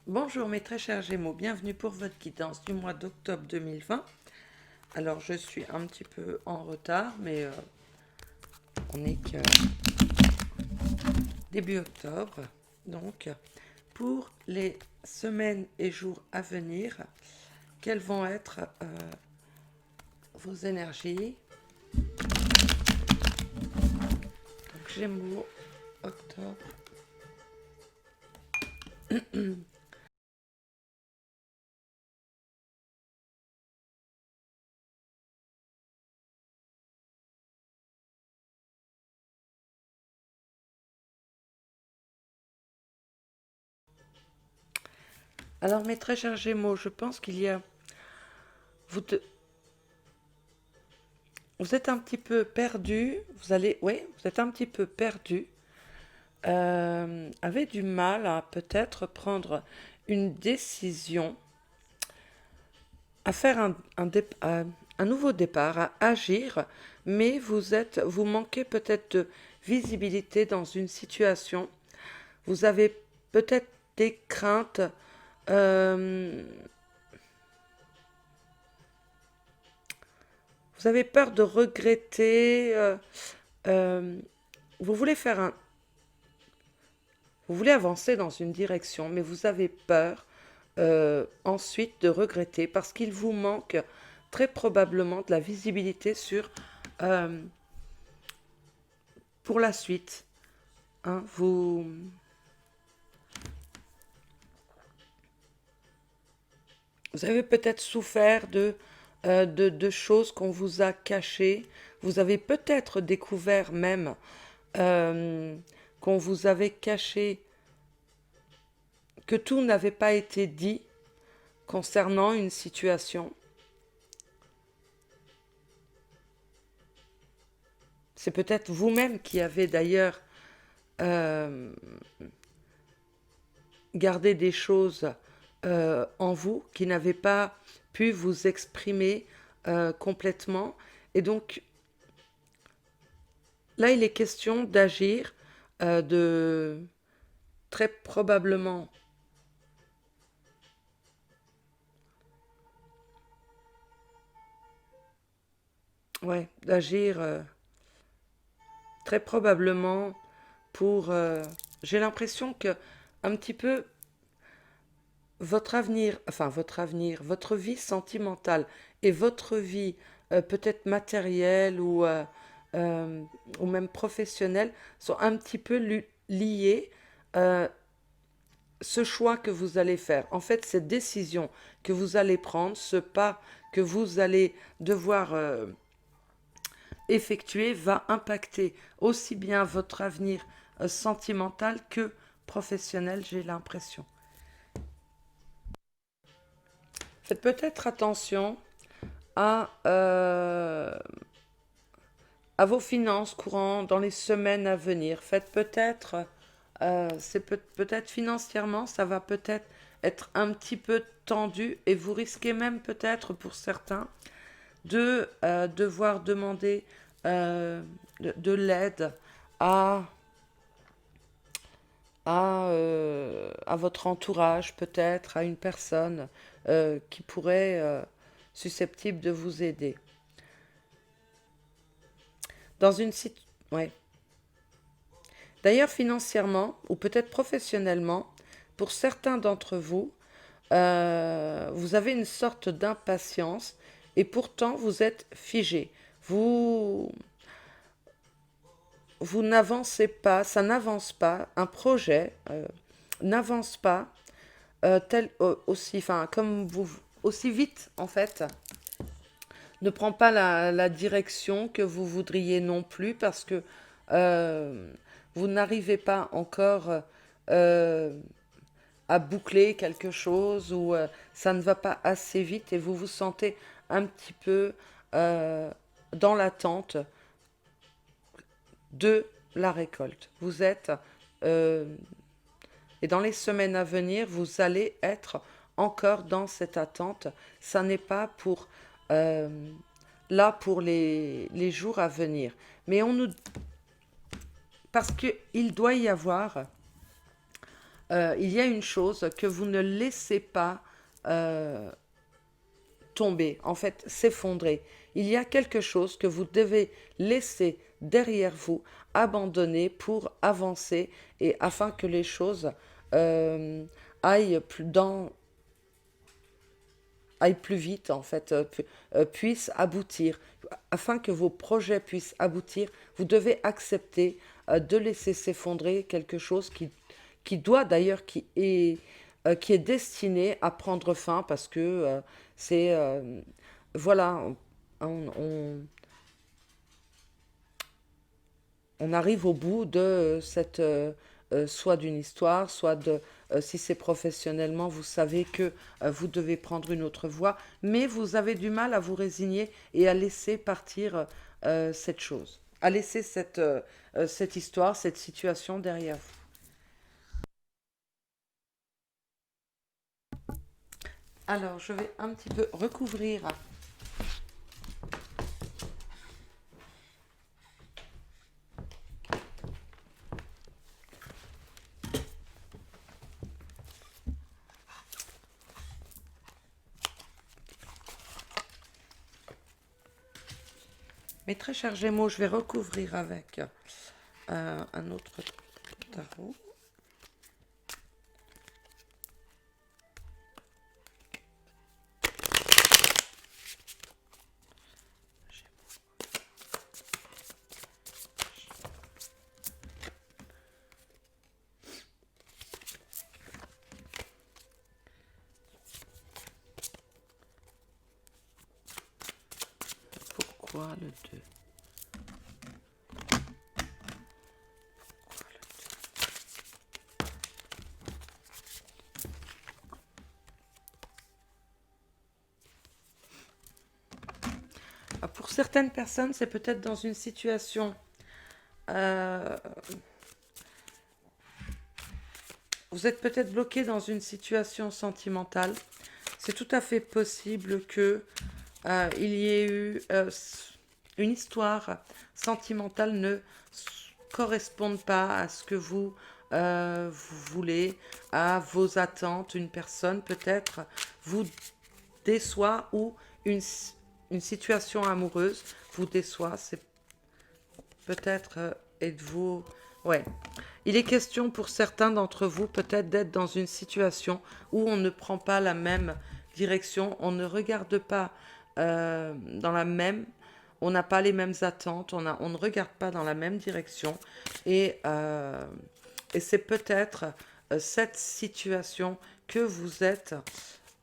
Bonjour mes très chers Gémeaux, bienvenue pour votre guidance du mois d'octobre 2020. Alors je suis un petit peu en retard, mais on n'est que début octobre. Donc pour les semaines et jours à venir, quelles vont être vos énergies? Donc Gémeaux, octobre. Alors mes très chers Gémeaux, je pense qu'il y a... Vous, vous êtes un petit peu perdu, oui, vous êtes un petit peu perdu. Avait du mal à peut-être prendre une décision, à faire un nouveau départ, à agir, mais vous manquez peut-être de visibilité dans une situation. Vous avez peut-être des craintes. euh, vous avez peur de regretter. Euh, vous voulez faire un, vous voulez avancer dans une direction, mais vous avez peur ensuite de regretter parce qu'il vous manque très probablement de la visibilité sur euh, pour la suite. Hein, vous avez peut-être souffert de choses qu'on vous a cachées. Vous avez peut-être découvert même euh, qu'on vous avait caché, que tout n'avait pas été dit concernant une situation. C'est peut-être vous-même qui avez d'ailleurs euh, gardé des choses en vous, qui n'avez pas pu vous exprimer complètement. Et donc là, il est question d'agir, de très probablement, ouais, d'agir très probablement pour. J'ai l'impression que un petit peu votre vie sentimentale et votre vie peut-être matérielle euh, ou même professionnelle sont un petit peu liées. Euh, ce choix que vous allez faire, en fait, cette décision que vous allez prendre, ce pas que vous allez devoir effectuer va impacter aussi bien votre avenir sentimental que professionnel, j'ai l'impression. Faites peut-être attention à vos finances courantes dans les semaines à venir. Faites peut-être, peut-être financièrement, ça va peut-être être un petit peu tendu et vous risquez même peut-être pour certains de devoir demander de l'aide à, à votre entourage, peut-être à une personne qui pourrait susceptible de vous aider. Dans une situation... Ouais. D'ailleurs, financièrement ou peut-être professionnellement, pour certains d'entre vous, vous avez une sorte d'impatience et pourtant vous êtes figé. Vous, vous n'avancez pas, ça n'avance pas, un projet n'avance pas aussi, enfin, comme vous, aussi vite en fait, ne prend pas la direction que vous voudriez non plus parce que euh, vous n'arrivez pas encore euh, à boucler quelque chose ou ça ne va pas assez vite et vous vous sentez un petit peu euh, dans l'attente de la récolte. Vous êtes, euh, et dans les semaines à venir, vous allez être encore dans cette attente. Ça n'est pas pour euh, là pour les jours à venir. Mais on nous... Parce qu'il doit y avoir il y a une chose que vous ne laissez pas euh, tomber, en fait, s'effondrer. Il y a quelque chose que vous devez laisser derrière vous, abandonner pour avancer et afin que les choses euh, aillent aillent plus vite, en fait, puissent aboutir. Afin que vos projets puissent aboutir, vous devez accepter de laisser s'effondrer quelque chose qui doit d'ailleurs, qui est destiné à prendre fin parce que c'est... voilà, on, on- on arrive au bout de cette... soit d'une histoire, soit de... si c'est professionnellement, vous savez que vous devez prendre une autre voie, mais vous avez du mal à vous résigner et à laisser partir cette chose, à laisser cette histoire, cette situation derrière vous. Alors, je vais un petit peu recouvrir. Mes très chers Gémeaux, je vais recouvrir avec un autre tarot. Pourquoi le 2? Pour certaines personnes, c'est peut-être dans une situation... euh, vous êtes peut-être bloqué dans une situation sentimentale. C'est tout à fait possible que il y ait eu une histoire sentimentale ne corresponde pas à ce que vous voulez, à vos attentes. Une personne peut-être vous déçoit ou une, une situation amoureuse vous déçoit. C'est peut-être êtes-vous... Ouais. Il est question pour certains d'entre vous peut-être d'être dans une situation où on ne prend pas la même direction, on ne regarde pas dans la même, on n'a pas les mêmes attentes, on ne regarde pas dans la même direction et c'est peut-être cette situation que vous êtes,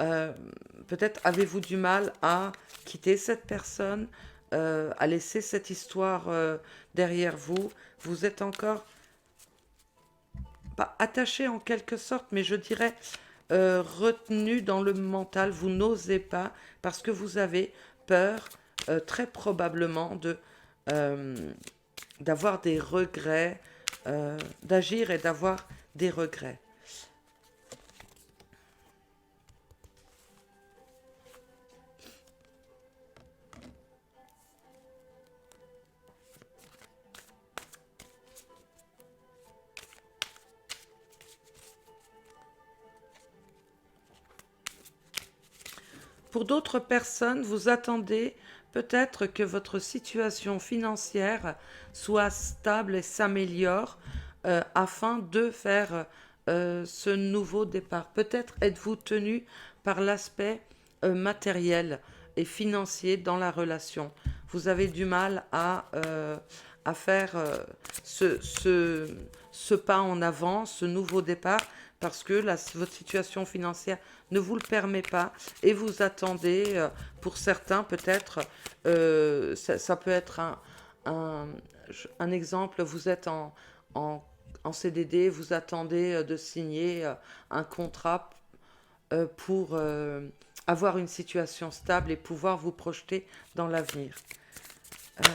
euh, peut-être avez-vous du mal à quitter cette personne, à laisser cette histoire derrière vous, vous êtes encore pas attaché en quelque sorte, mais je dirais retenu dans le mental. Vous n'osez pas parce que vous avez peur, très probablement, euh, d'avoir des regrets, d'agir et d'avoir des regrets. Pour d'autres personnes, vous attendez peut-être que votre situation financière soit stable et s'améliore afin de faire ce nouveau départ. Peut-être êtes-vous tenu par l'aspect matériel et financier dans la relation. Vous avez du mal à faire ce pas en avant, ce nouveau départ, parce que votre situation financière ne vous le permet pas et vous attendez, pour certains peut-être, ça peut être un, un exemple, vous êtes en CDD, vous attendez de signer un contrat pour avoir une situation stable et pouvoir vous projeter dans l'avenir. Euh,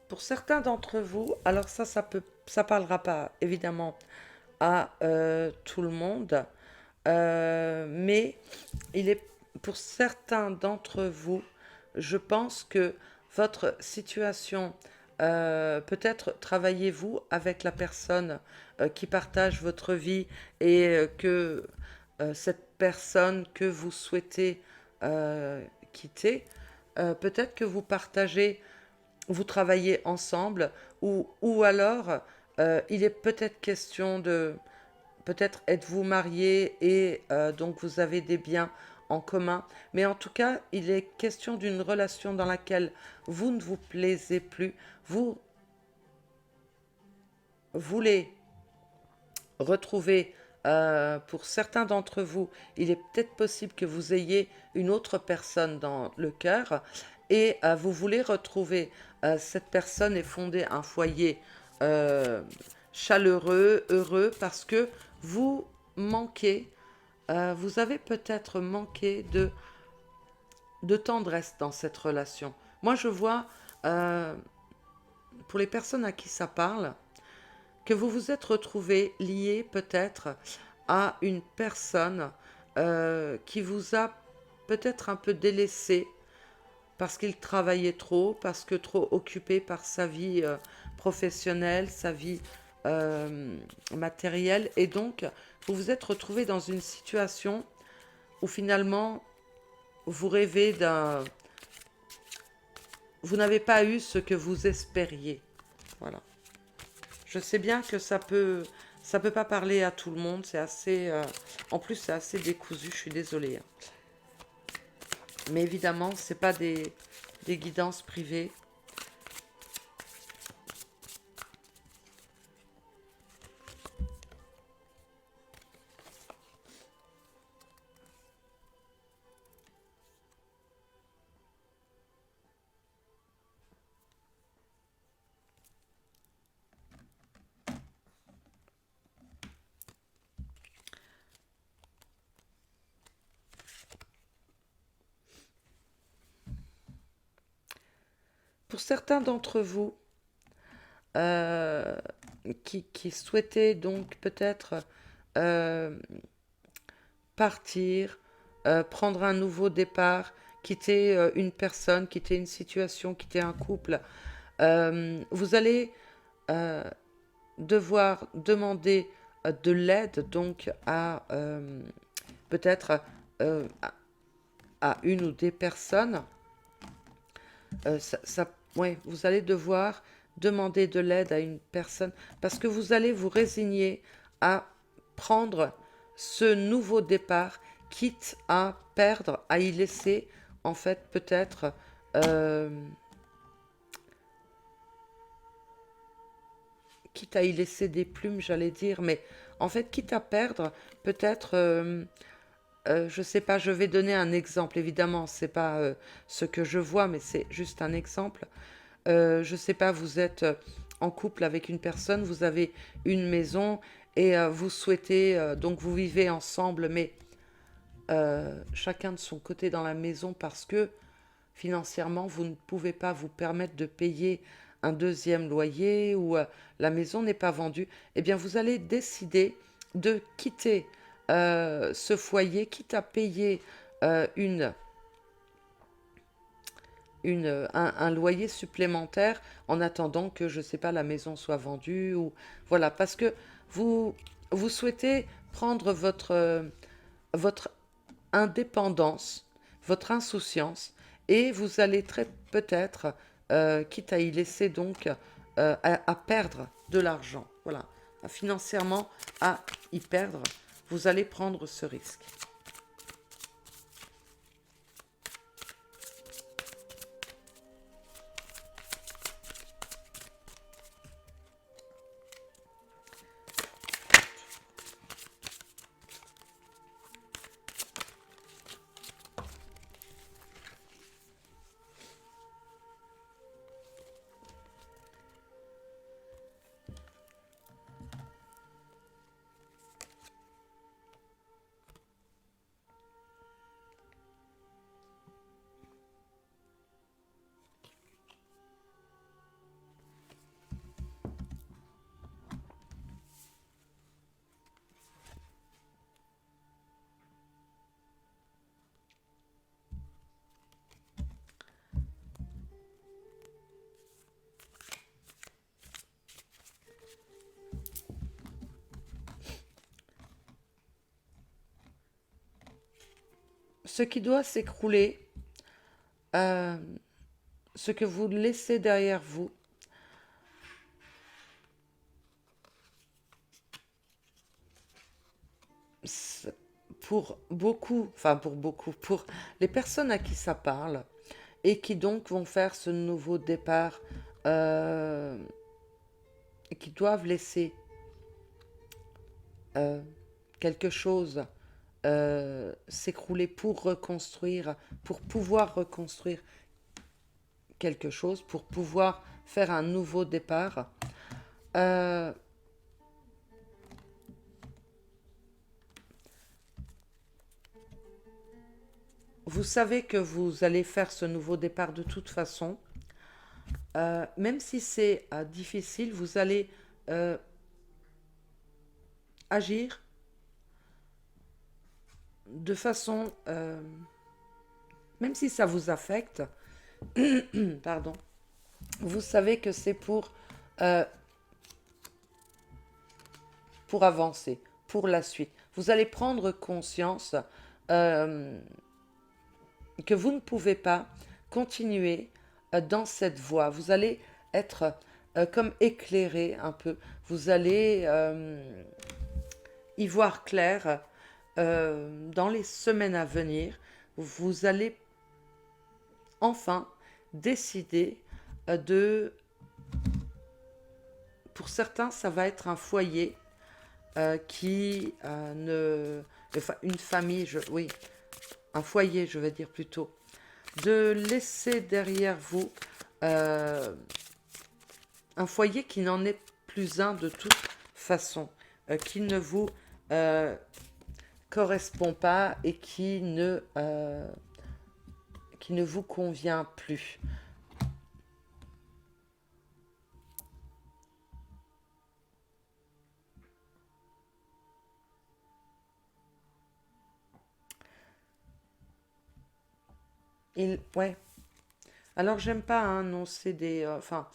Pour certains d'entre vous, alors ça parlera pas évidemment à tout le monde, mais il est pour certains d'entre vous, je pense que votre situation, peut-être travaillez-vous avec la personne qui partage votre vie et que cette personne que vous souhaitez quitter, peut-être que vous partagez, vous travaillez ensemble, ou alors il est peut-être question de, peut-être êtes-vous marié et donc vous avez des biens en commun, mais en tout cas, il est question d'une relation dans laquelle vous ne vous plaisez plus, vous voulez retrouver, pour certains d'entre vous, il est peut-être possible que vous ayez une autre personne dans le cœur et vous voulez retrouver cette personne et fonder un foyer euh, chaleureux, heureux, parce que vous manquez, vous avez peut-être manqué de tendresse dans cette relation. Moi, je vois, euh, pour les personnes à qui ça parle, que vous vous êtes retrouvé lié peut-être à une personne qui vous a peut-être un peu délaissé parce qu'il travaillait trop, parce que trop occupé par sa vie professionnelle, sa vie matérielle, et donc vous vous êtes retrouvé dans une situation où finalement vous rêvez d'un... Vous n'avez pas eu ce que vous espériez. Voilà. Je sais bien que ça peut pas parler à tout le monde. C'est assez, en plus c'est assez décousu. Je suis désolée, hein. Mais évidemment, c'est pas des guidances privées. Pour certains d'entre vous euh, qui souhaitaient donc peut-être euh, partir, prendre un nouveau départ, quitter une personne, quitter une situation, quitter un couple, vous allez euh, devoir demander de l'aide donc à peut-être euh, à une ou des personnes. Ouais, vous allez devoir demander de l'aide à une personne parce que vous allez vous résigner à prendre ce nouveau départ, quitte à perdre, à y laisser en fait peut-être euh, quitte à y laisser des plumes, j'allais dire, mais en fait quitte à perdre peut-être je sais pas, je vais donner un exemple. Évidemment, c'est pas ce que je vois, mais c'est juste un exemple. Je sais pas, vous êtes en couple avec une personne, vous avez une maison et vous souhaitez, donc vous vivez ensemble, mais chacun de son côté dans la maison parce que financièrement, vous ne pouvez pas vous permettre de payer un deuxième loyer ou la maison n'est pas vendue, eh bien vous allez décider de quitter ce foyer, quitte à payer une un loyer supplémentaire en attendant que, je ne sais pas, la maison soit vendue ou voilà, parce que vous, vous souhaitez prendre votre indépendance, votre insouciance, et vous allez très peut-être, quitte à y laisser donc, à perdre de l'argent, voilà, financièrement à y perdre, vous allez prendre ce risque. ce qui doit s'écrouler, euh, ce que vous laissez derrière vous, c'est- pour beaucoup, enfin pour beaucoup, pour les personnes à qui ça parle, et qui donc vont faire ce nouveau départ, euh, et qui doivent laisser euh, quelque chose s'écrouler pour reconstruire, pour pouvoir reconstruire quelque chose, pour pouvoir faire un nouveau départ. Euh, vous savez que vous allez faire ce nouveau départ de toute façon. Même si c'est difficile, vous allez euh, agir de façon, même si ça vous affecte, pardon, vous savez que c'est euh, pour avancer, pour la suite. Vous allez prendre conscience euh, que vous ne pouvez pas continuer dans cette voie. Vous allez être comme éclairé un peu. Vous allez y voir clair dans les semaines à venir. Vous allez enfin décider de... Pour certains, ça va être un foyer qui ne... Enfin, une famille, oui, un foyer, je vais dire plutôt, de laisser derrière vous euh, un foyer qui n'en est plus un de toute façon, qui ne vous correspond pas et qui ne vous convient plus. Ouais. Alors j'aime pas annoncer des... enfin,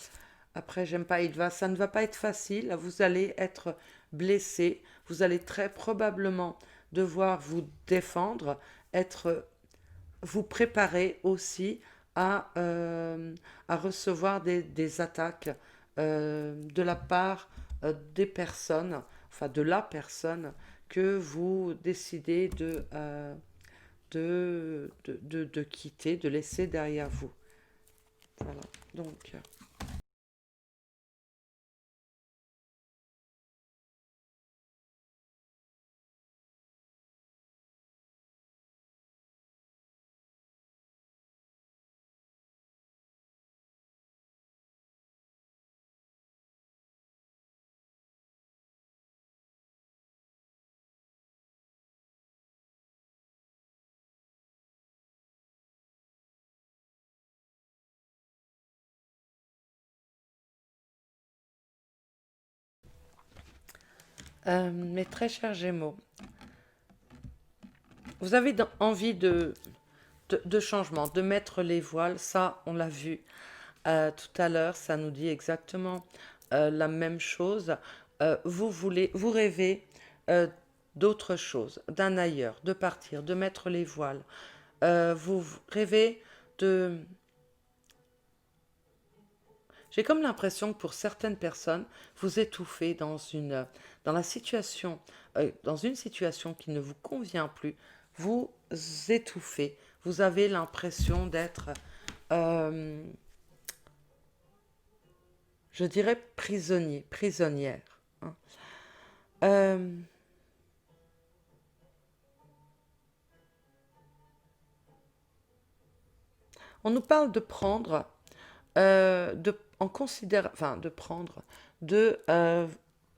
après j'aime pas, ça ne va pas être facile. Vous allez être blessé. Vous allez très probablement devoir vous défendre, être vous préparer aussi à recevoir des attaques de la part des personnes, enfin de la personne que vous décidez de quitter, de laisser derrière vous. Voilà. Donc, mes très chers Gémeaux, vous avez envie de changement, de mettre les voiles, ça on l'a vu tout à l'heure, ça nous dit exactement la même chose. Vous rêvez euh, d'autre chose, d'un ailleurs, de partir, de mettre les voiles. Vous rêvez de... J'ai comme l'impression que pour certaines personnes, vous étouffez dans la situation, dans une situation qui ne vous convient plus. Vous étouffez. Vous avez l'impression d'être, euh, je dirais, prisonnier, prisonnière, hein. Euh, on nous parle de prendre, en considère, enfin de prendre, de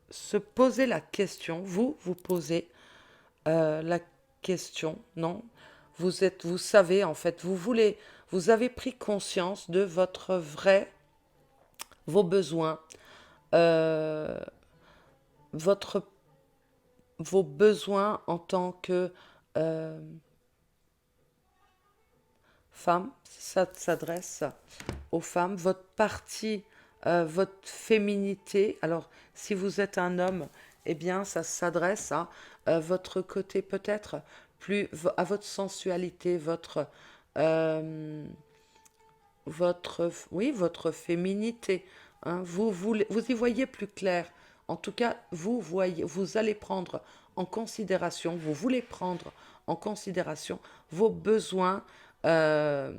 se poser la question. Vous posez la question, non? Vous savez en fait, vous avez pris conscience de votre vrai, vos besoins, euh, votre, vos besoins en tant que euh, femme. Ça s'adresse aux femmes. Votre partie, votre féminité. Alors, si vous êtes un homme, eh bien, ça s'adresse à votre côté peut-être à votre sensualité, euh, oui, votre féminité. Hein. Vous y voyez plus clair. En tout cas, vous allez prendre en considération, vous voulez prendre en considération vos besoins euh,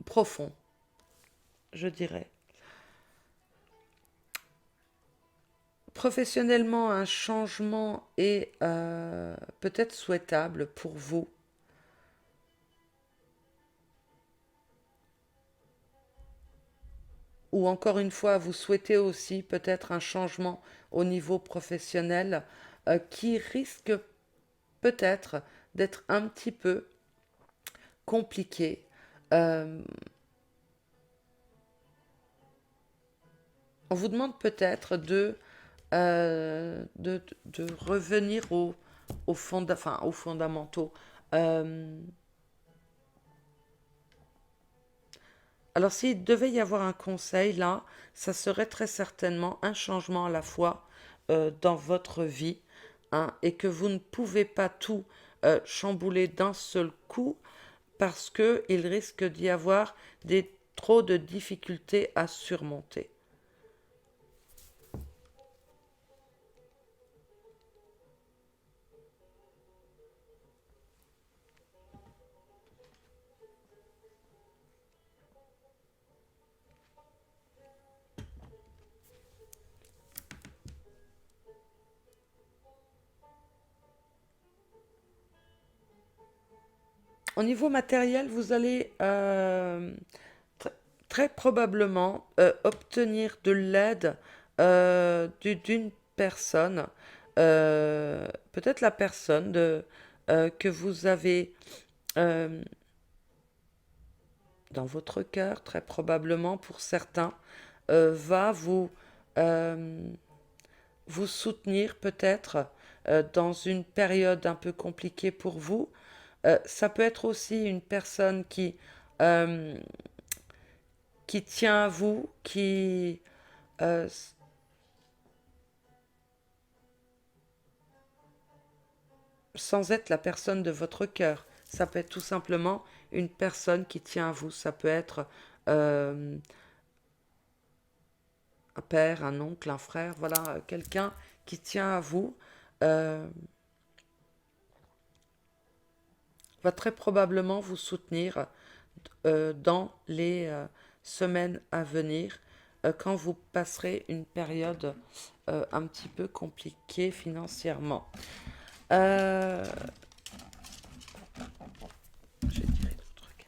profonds, je dirais. Professionnellement, un changement est peut-être souhaitable pour vous. Ou encore une fois, vous souhaitez aussi peut-être un changement au niveau professionnel qui risque peut-être d'être un petit peu compliqué. Euh, on vous demande peut-être de revenir aux fondamentaux. Euh, alors, s'il devait y avoir un conseil là, ça serait très certainement un changement à la fois dans votre vie, hein, et que vous ne pouvez pas tout chambouler d'un seul coup parce qu'il risque d'y avoir trop de difficultés à surmonter. Au niveau matériel, vous allez tr- très probablement obtenir de l'aide d'une personne, peut-être la personne que vous avez euh, dans votre cœur, très probablement pour certains, va euh, vous soutenir peut-être dans une période un peu compliquée pour vous. Ça peut être aussi une personne euh, qui tient à vous, euh, sans être la personne de votre cœur. Ça peut être tout simplement une personne qui tient à vous. Ça peut être euh, un père, un oncle, un frère, voilà, quelqu'un qui tient à vous. euh, Va très probablement vous soutenir dans les semaines à venir quand vous passerez une période un petit peu compliquée financièrement. Euh, J'ai tiré d'autres trucs.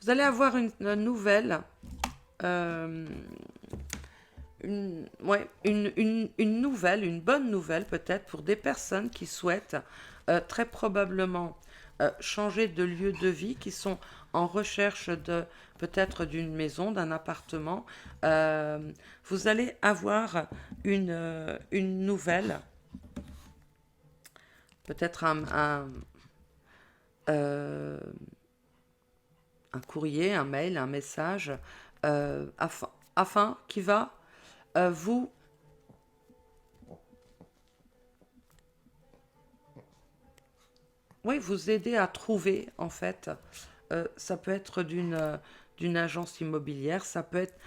Vous allez avoir une nouvelle, euh, une nouvelle, une bonne nouvelle peut-être pour des personnes qui souhaitent très probablement changer de lieu de vie, qui sont en recherche de peut-être d'une maison, d'un appartement. Euh, Vous allez avoir une nouvelle, peut-être euh, un courrier, un mail, un message, afin qui va vous oui, vous aider à trouver, en fait. Ça peut être d'une agence immobilière, ça peut être...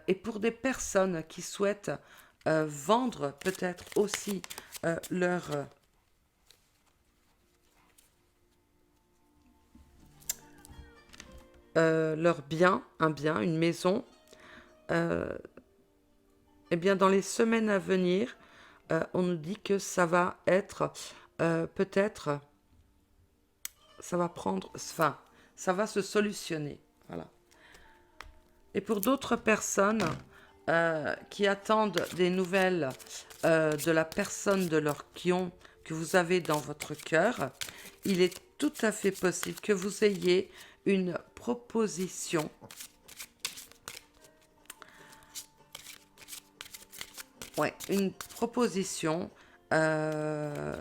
et pour des personnes qui souhaitent vendre peut-être aussi leur, leur bien, un bien, une maison, euh, eh bien dans les semaines à venir, on nous dit que ça va être peut-être, ça va prendre, enfin, ça va se solutionner. Voilà. Et pour d'autres personnes qui attendent des nouvelles de la personne que vous avez dans votre cœur, il est tout à fait possible que vous ayez une proposition. Ouais, une proposition. Ben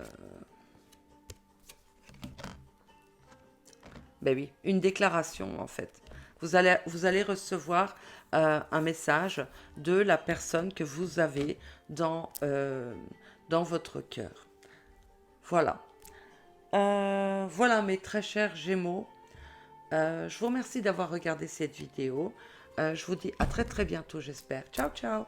oui, une déclaration en fait. Vous allez recevoir un message de la personne que vous avez dans votre cœur. Voilà. Voilà mes très chers Gémeaux. Je vous remercie d'avoir regardé cette vidéo. Je vous dis à très très bientôt, j'espère. Ciao, ciao.